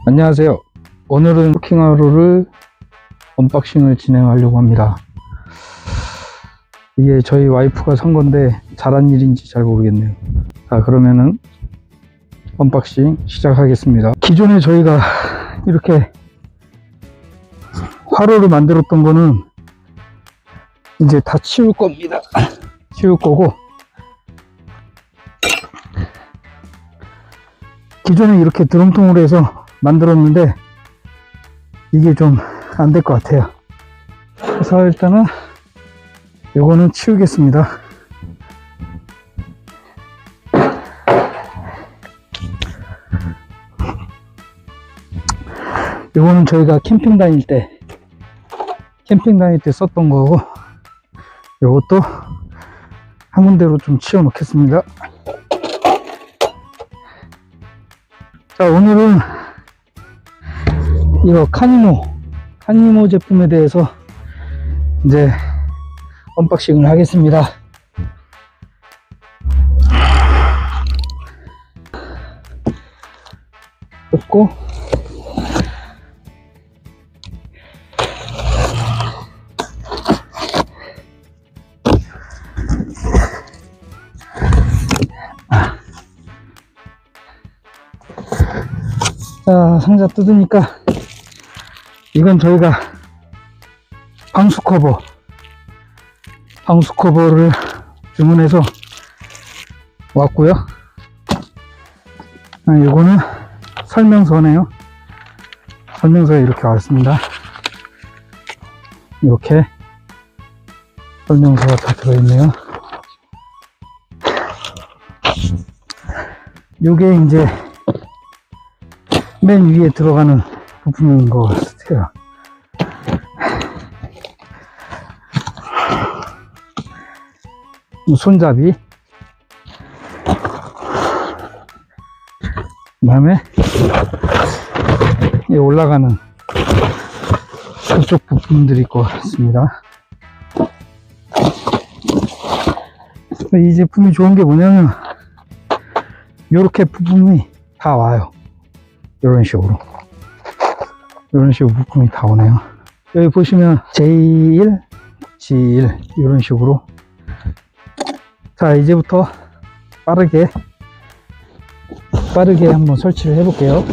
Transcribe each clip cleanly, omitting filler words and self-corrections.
안녕하세요. 오늘은 쿠킹하루를 언박싱을 진행하려고 합니다. 이게 저희 와이프가 산 건데 잘한 일인지 잘 모르겠네요. 자, 그러면은 언박싱 시작하겠습니다. 기존에 저희가 이렇게 화로를 만들었던 거는 이제 다 치울 겁니다. 치울 거고, 기존에 이렇게 드럼통으로 해서 만들었는데 이게 좀 안 될 것 같아요. 그래서 일단은 요거는 치우겠습니다. 요거는 저희가 캠핑 다닐 때 썼던 거고, 요것도 한 군데로 좀 치워 놓겠습니다. 자, 오늘은 이거 카니모 제품에 대해서 이제 언박싱을 하겠습니다. 뜯고, 자, 상자 뜯으니까 이건 저희가 방수 커버를 주문해서 왔고요. 이거는 설명서네요. 설명서에 이렇게 왔습니다. 이렇게 설명서가 다 들어있네요. 요게 이제 맨 위에 들어가는 부품인 것 같아요. 손잡이, 그 다음에 올라가는 그쪽 부품들일 것 같습니다. 이 제품이 좋은 게 뭐냐면 이렇게 부품이 다 와요. 이런 식으로 부품이 다 오네요. 여기 보시면 J1, G1 이런 식으로. 자, 이제부터 빠르게 한번 설치를 해 볼게요.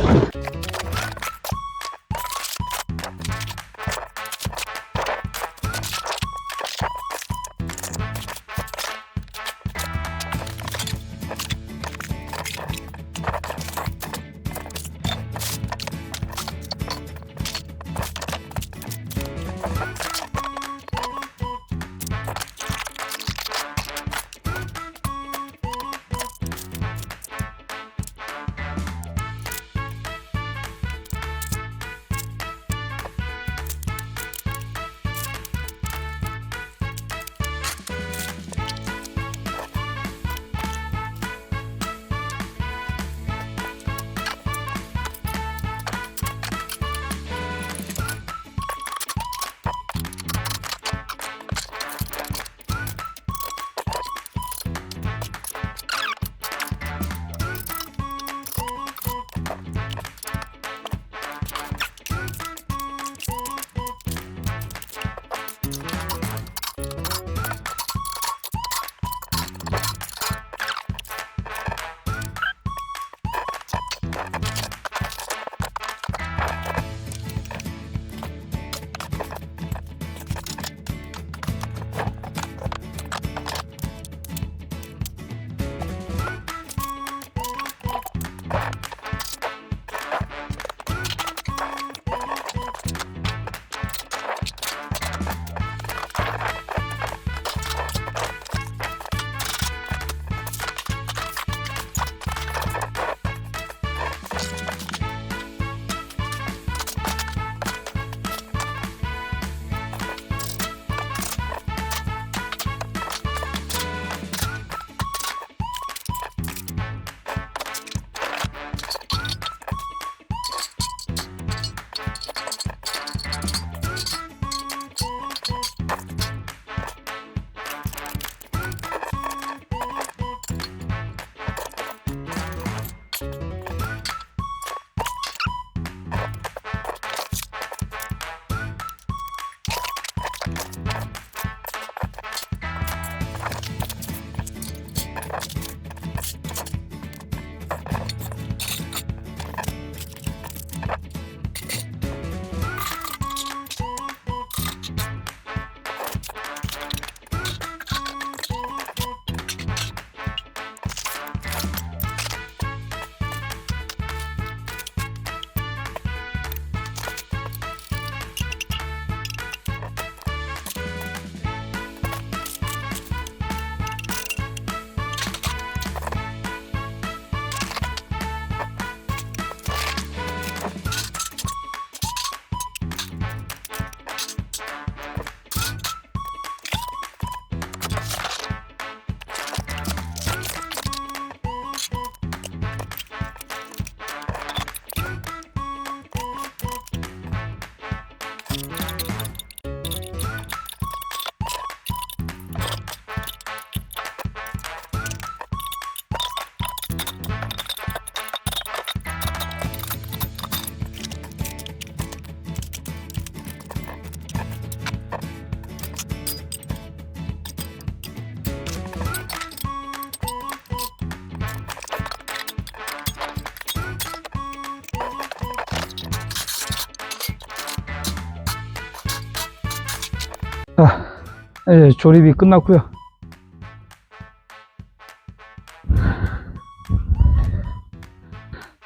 네, 조립이 끝났고요.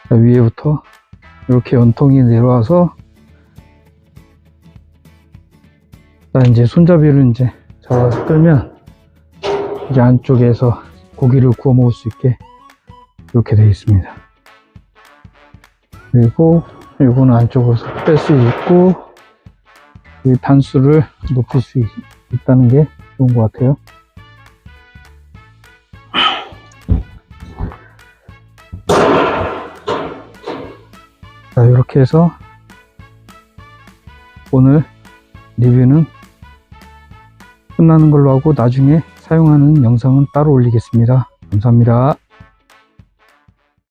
자, 위에부터 이렇게 연통이 내려와서, 자, 이제 손잡이를 이제 잡아서 끌면 이제 안쪽에서 고기를 구워 먹을 수 있게 이렇게 되어 있습니다. 그리고 이거는 안쪽으로 뺄 수 있고, 이 단수를 높일 수 있다는 게 좋은 것 같아요. 자, 이렇게 해서 오늘 리뷰는 끝나는 걸로 하고, 나중에 사용하는 영상은 따로 올리겠습니다. 감사합니다.